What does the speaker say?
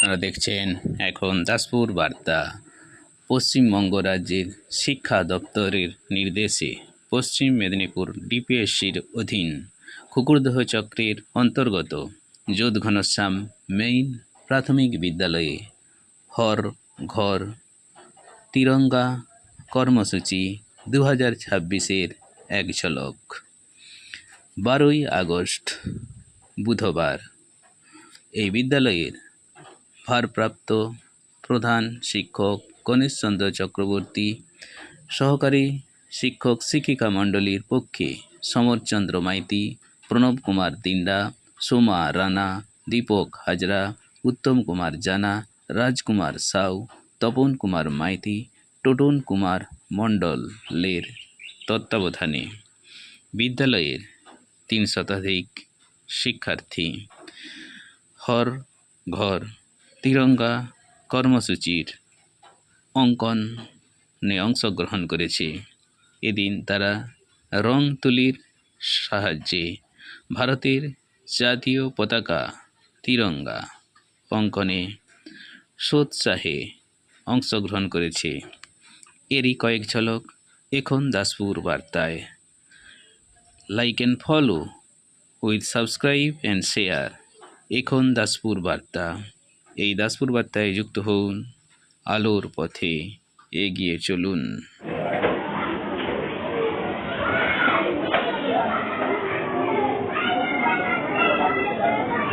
আপনারা দেখছেন এখন দাসপুর বার্তা। পশ্চিমবঙ্গ রাজ্যের শিক্ষা দপ্তরের নির্দেশে পশ্চিম মেদিনীপুর ডিপিএসসির অধীন কুকুরদহ চক্রের অন্তর্গত যোধ ঘনশ্যাম মেইন প্রাথমিক বিদ্যালয়ে হর ঘর তিরঙ্গা কর্মসূচি 2026-এর এক ঝলক। 12ই আগস্ট বুধবার এই বিদ্যালয়ের ভারপ্রাপ্ত প্রধান শিক্ষক গণেশ চন্দ্র চক্রবর্তী, সহকারী শিক্ষক শিক্ষিকা মণ্ডলীর পক্ষে সমরচন্দ্র মাইতি, প্রণব কুমার দিন্ডা, সোমা রানা, দীপক হাজরা, উত্তম কুমার জানা, রাজকুমার সাউ, তপন কুমার মাইতি, টোটন কুমার মণ্ডলের তত্ত্বাবধানে বিদ্যালয়ের 3 শতাধিক শিক্ষার্থী হর ঘর তিরঙ্গা কর্মসূচির অঙ্কনে অংশগ্রহণ করেছে। এদিন তারা রং তুলির সাহায্যে ভারতের জাতীয় পতাকা তিরঙ্গা অঙ্কনে সোৎসাহে অংশগ্রহণ করেছে। এরই কয়েক ঝলক এখন দাসপুর বার্তায়। Like and follow with subscribe and share এখন দাসপুর বার্তা। এই দাসপুর বার্তায় যুক্ত হন, আলোর পথে এগিয়ে চলুন।